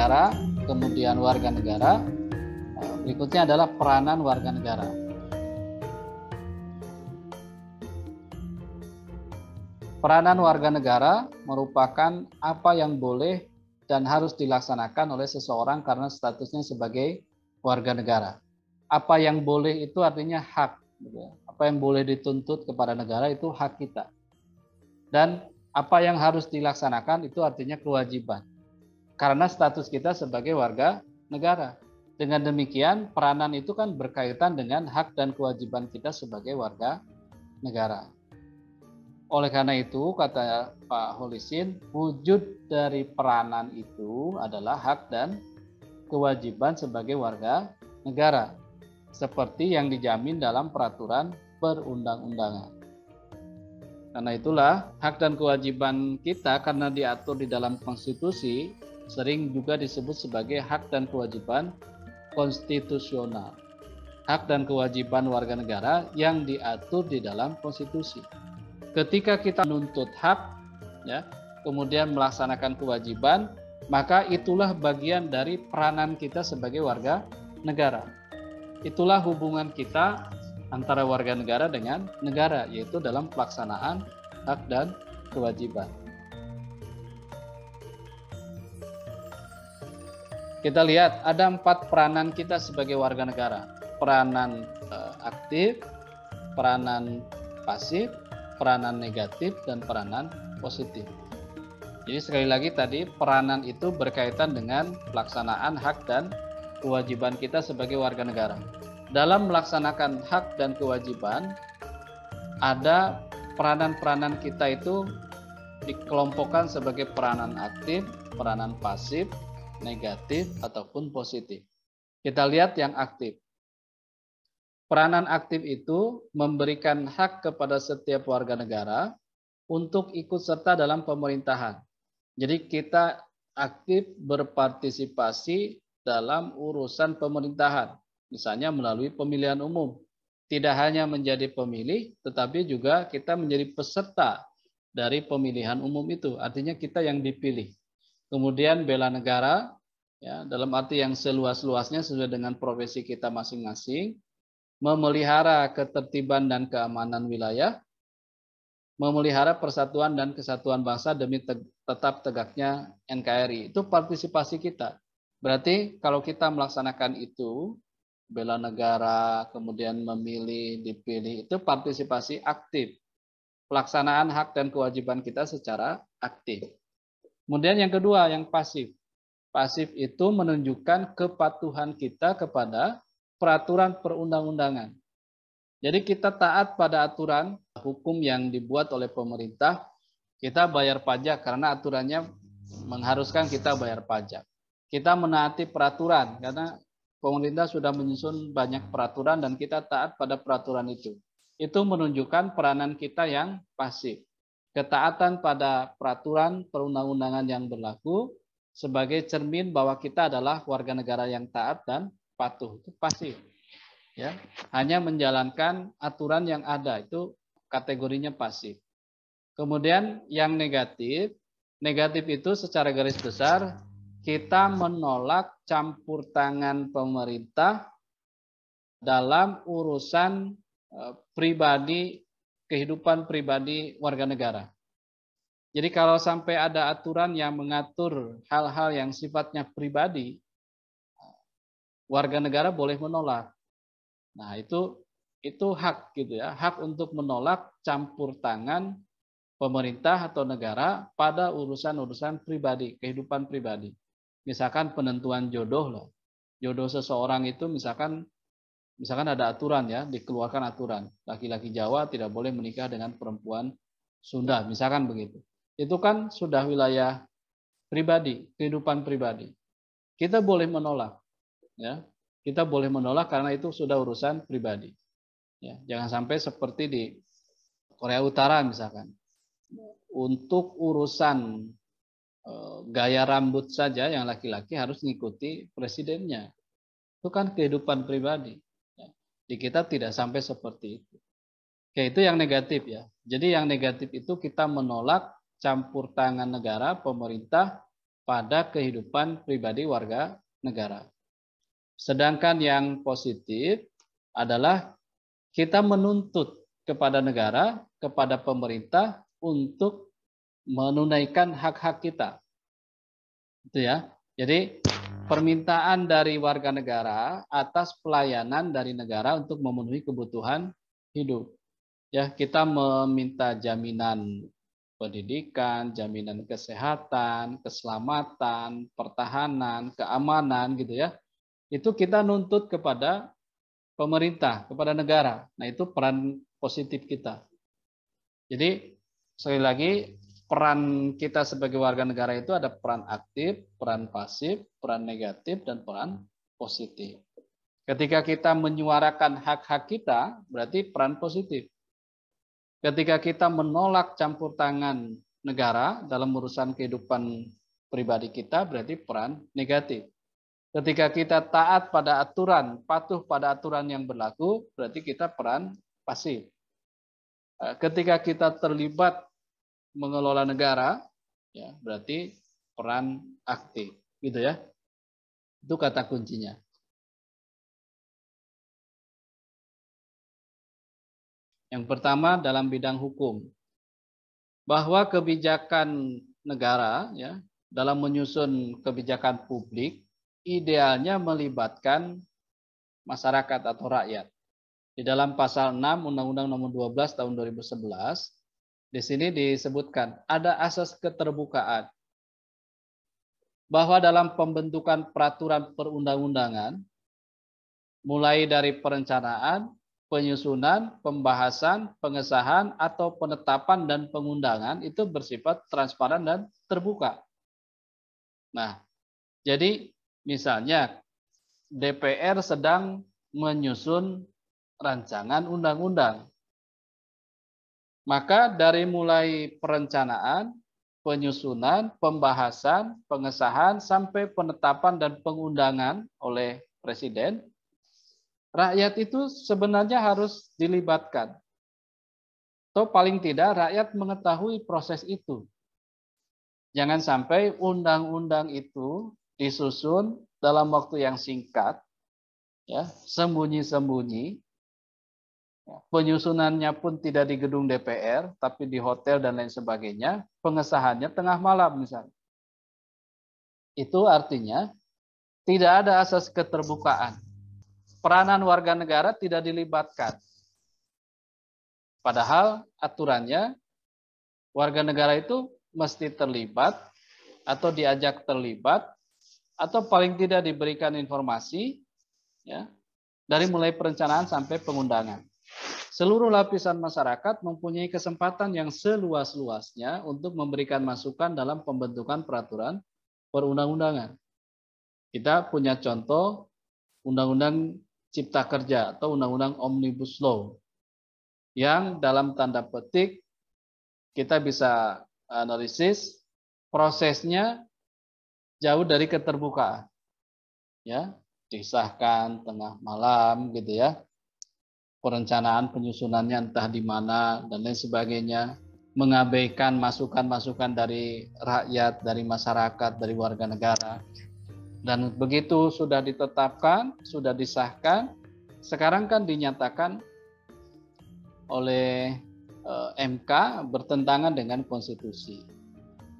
negara, kemudian warga negara. Berikutnya adalah peranan warga negara. Peranan warga negara merupakan apa yang boleh dan harus dilaksanakan oleh seseorang karena statusnya sebagai warga negara. Apa yang boleh itu artinya hak. Apa yang boleh dituntut kepada negara itu hak kita. Dan apa yang harus dilaksanakan itu artinya kewajiban. Karena status kita sebagai warga negara. Dengan demikian, peranan itu kan berkaitan dengan hak dan kewajiban kita sebagai warga negara. Oleh karena itu, kata Pak Holisin, wujud dari peranan itu adalah hak dan kewajiban sebagai warga negara, seperti yang dijamin dalam peraturan perundang-undangan. Karena itulah, hak dan kewajiban kita karena diatur di dalam konstitusi, sering juga disebut sebagai hak dan kewajiban konstitusional. Hak dan kewajiban warga negara yang diatur di dalam konstitusi. Ketika kita menuntut hak, ya, kemudian melaksanakan kewajiban, maka itulah bagian dari peranan kita sebagai warga negara. Itulah hubungan kita antara warga negara dengan negara, yaitu dalam pelaksanaan hak dan kewajiban. Kita lihat ada 4 peranan kita sebagai warga negara. Peranan aktif, peranan pasif, peranan negatif, dan peranan positif. Jadi sekali lagi tadi peranan itu berkaitan dengan pelaksanaan hak dan kewajiban kita sebagai warga negara. Dalam melaksanakan hak dan kewajiban, ada peranan-peranan kita itu dikelompokkan sebagai peranan aktif, peranan pasif, negatif, ataupun positif. Kita lihat yang aktif. Peranan aktif itu memberikan hak kepada setiap warga negara untuk ikut serta dalam pemerintahan. Jadi kita aktif berpartisipasi dalam urusan pemerintahan, misalnya melalui pemilihan umum. Tidak hanya menjadi pemilih, tetapi juga kita menjadi peserta dari pemilihan umum itu. Artinya kita yang dipilih. Kemudian bela negara, ya, dalam arti yang seluas-luasnya sesuai dengan profesi kita masing-masing. Memelihara ketertiban dan keamanan wilayah, memelihara persatuan dan kesatuan bangsa demi tetap tegaknya NKRI. Itu partisipasi kita. Berarti kalau kita melaksanakan itu, bela negara, kemudian memilih, dipilih, itu partisipasi aktif. Pelaksanaan hak dan kewajiban kita secara aktif. Kemudian yang kedua, yang pasif. Pasif itu menunjukkan kepatuhan kita kepada peraturan perundang-undangan. Jadi kita taat pada aturan hukum yang dibuat oleh pemerintah, kita bayar pajak karena aturannya mengharuskan kita bayar pajak. Kita menaati peraturan karena pemerintah sudah menyusun banyak peraturan dan kita taat pada peraturan itu. Itu menunjukkan peranan kita yang pasif. Ketaatan pada peraturan perundang-undangan yang berlaku sebagai cermin bahwa kita adalah warga negara yang taat dan patuh, itu pasif, ya, hanya menjalankan aturan yang ada, itu kategorinya pasif. Kemudian yang negatif, negatif itu secara garis besar kita menolak campur tangan pemerintah dalam urusan pribadi, kehidupan pribadi warga negara. Jadi kalau sampai ada aturan yang mengatur hal-hal yang sifatnya pribadi, warga negara boleh menolak. Nah, itu hak gitu ya, hak untuk menolak campur tangan pemerintah atau negara pada urusan-urusan pribadi, kehidupan pribadi. Misalkan penentuan jodoh loh. Jodoh seseorang itu misalkan ada aturan ya, dikeluarkan aturan. Laki-laki Jawa tidak boleh menikah dengan perempuan Sunda, misalkan begitu. Itu kan sudah wilayah pribadi, kehidupan pribadi. Kita boleh menolak. Ya, kita boleh menolak karena itu sudah urusan pribadi. Ya, jangan sampai seperti di Korea Utara misalkan. Untuk urusan gaya rambut saja yang laki-laki harus mengikuti presidennya. Itu kan kehidupan pribadi. Ya, di kita tidak sampai seperti itu. Oke, itu yang negatif ya. Jadi yang negatif itu kita menolak campur tangan negara, pemerintah pada kehidupan pribadi warga negara. Sedangkan yang positif adalah kita menuntut kepada negara, kepada pemerintah untuk menunaikan hak-hak kita. Itu ya. Jadi permintaan dari warga negara atas pelayanan dari negara untuk memenuhi kebutuhan hidup. Ya, kita meminta jaminan pendidikan, jaminan kesehatan, keselamatan, pertahanan, keamanan gitu ya. Itu kita nuntut kepada pemerintah, kepada negara. Nah, itu peran positif kita. Jadi, sekali lagi, peran kita sebagai warga negara itu ada peran aktif, peran pasif, peran negatif, dan peran positif. Ketika kita menyuarakan hak-hak kita, berarti peran positif. Ketika kita menolak campur tangan negara dalam urusan kehidupan pribadi kita, berarti peran negatif. Ketika kita taat pada aturan, patuh pada aturan yang berlaku, berarti kita peran pasif. Ketika kita terlibat mengelola negara, ya berarti peran aktif, gitu ya. Itu kata kuncinya. Yang pertama dalam bidang hukum, bahwa kebijakan negara, ya, dalam menyusun kebijakan publik, idealnya melibatkan masyarakat atau rakyat. Di dalam pasal 6 Undang-Undang Nomor 12 Tahun 2011, di sini disebutkan ada asas keterbukaan bahwa dalam pembentukan peraturan perundang-undangan, mulai dari perencanaan, penyusunan, pembahasan, pengesahan, atau penetapan dan pengundangan itu bersifat transparan dan terbuka. Nah, jadi misalnya DPR sedang menyusun rancangan undang-undang. Maka dari mulai perencanaan, penyusunan, pembahasan, pengesahan, sampai penetapan dan pengundangan oleh Presiden, rakyat itu sebenarnya harus dilibatkan. Atau paling tidak rakyat mengetahui proses itu. Jangan sampai undang-undang itu disusun dalam waktu yang singkat, ya, sembunyi-sembunyi. Penyusunannya pun tidak di gedung DPR, tapi di hotel dan lain sebagainya. Pengesahannya tengah malam misalnya. Itu artinya tidak ada asas keterbukaan. Peranan warga negara tidak dilibatkan. Padahal aturannya warga negara itu mesti terlibat atau diajak terlibat atau paling tidak diberikan informasi, ya, dari mulai perencanaan sampai pengundangan. Seluruh lapisan masyarakat mempunyai kesempatan yang seluas-luasnya untuk memberikan masukan dalam pembentukan peraturan perundang-undangan. Kita punya contoh Undang-Undang Cipta Kerja atau Undang-Undang Omnibus Law yang dalam tanda petik kita bisa analisis prosesnya jauh dari keterbukaan. Ya, disahkan tengah malam gitu ya. Perencanaan penyusunannya entah di mana dan lain sebagainya, mengabaikan masukan-masukan dari rakyat, dari masyarakat, dari warga negara. Dan begitu sudah ditetapkan, sudah disahkan, sekarang kan dinyatakan oleh MK bertentangan dengan konstitusi.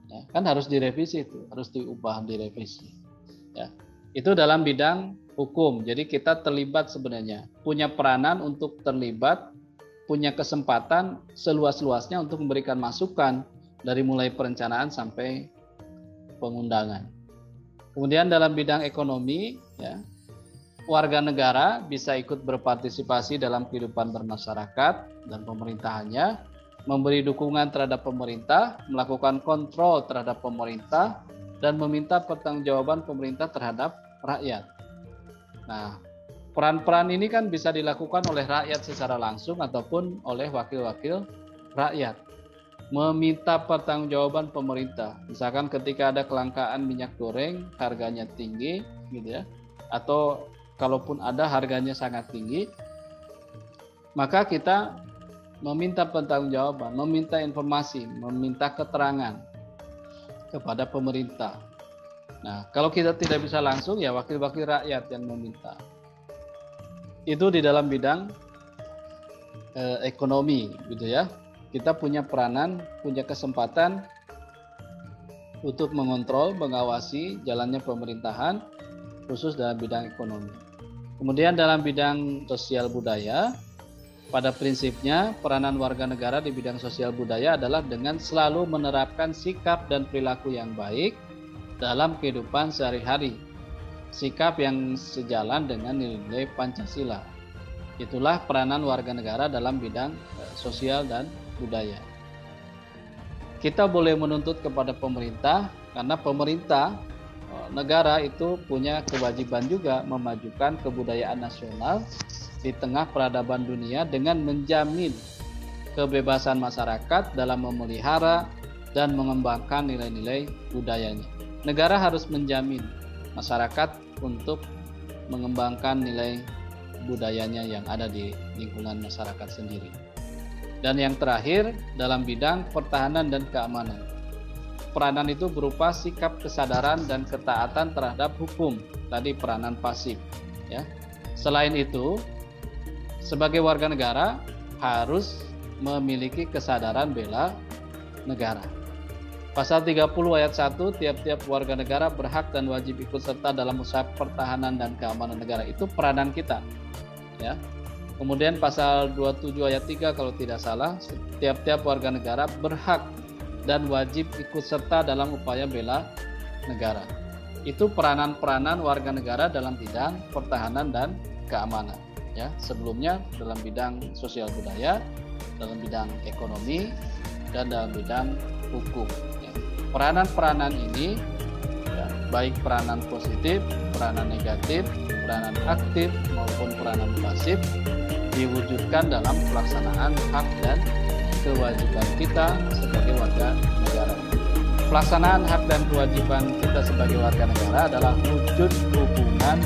Ya, kan harus direvisi itu, harus diubah, direvisi. Ya. Itu dalam bidang hukum. Jadi kita terlibat sebenarnya, punya peranan untuk terlibat, punya kesempatan seluas-luasnya untuk memberikan masukan dari mulai perencanaan sampai pengundangan. Kemudian dalam bidang ekonomi, ya, warga negara bisa ikut berpartisipasi dalam kehidupan bermasyarakat dan pemerintahannya, memberi dukungan terhadap pemerintah, melakukan kontrol terhadap pemerintah, dan meminta pertanggungjawaban pemerintah terhadap rakyat. Nah, peran-peran ini kan bisa dilakukan oleh rakyat secara langsung ataupun oleh wakil-wakil rakyat. Meminta pertanggungjawaban pemerintah. Misalkan ketika ada kelangkaan minyak goreng, harganya tinggi, gitu ya, atau kalaupun ada harganya sangat tinggi, maka kita meminta pertanggungjawaban, meminta informasi, meminta keterangan kepada pemerintah. Nah, kalau kita tidak bisa langsung, ya wakil-wakil rakyat yang meminta. Itu di dalam bidang ekonomi, gitu ya. Kita punya peranan, punya kesempatan untuk mengontrol, mengawasi jalannya pemerintahan, khusus dalam bidang ekonomi. Kemudian dalam bidang sosial budaya, pada prinsipnya peranan warga negara di bidang sosial budaya adalah dengan selalu menerapkan sikap dan perilaku yang baik dalam kehidupan sehari-hari. Sikap yang sejalan dengan nilai Pancasila. Itulah peranan warga negara dalam bidang sosial dan budaya. Kita boleh menuntut kepada pemerintah karena pemerintah negara itu punya kewajiban juga memajukan kebudayaan nasional di tengah peradaban dunia dengan menjamin kebebasan masyarakat dalam memelihara dan mengembangkan nilai-nilai budayanya. Negara harus menjamin masyarakat untuk mengembangkan nilai budayanya yang ada di lingkungan masyarakat sendiri. Dan yang terakhir, dalam bidang pertahanan dan keamanan. Peranan itu berupa sikap kesadaran dan ketaatan terhadap hukum. Tadi peranan pasif, ya. Selain itu, sebagai warga negara harus memiliki kesadaran bela negara. Pasal 30 ayat 1, tiap-tiap warga negara berhak dan wajib ikut serta dalam usaha pertahanan dan keamanan negara. Itu peranan kita, ya. Kemudian pasal 27 ayat 3 kalau tidak salah, tiap-tiap warga negara berhak dan wajib ikut serta dalam upaya bela negara. Itu peranan-peranan warga negara dalam bidang pertahanan dan keamanan, ya. Sebelumnya dalam bidang sosial budaya, dalam bidang ekonomi, dan dalam bidang hukum, ya. Peranan-peranan ini, ya, baik peranan positif, peranan negatif, peranan aktif maupun peranan pasif, diwujudkan dalam pelaksanaan hak dan kewajiban kita sebagai warga negara. Pelaksanaan hak dan kewajiban kita sebagai warga negara adalah wujud hubungan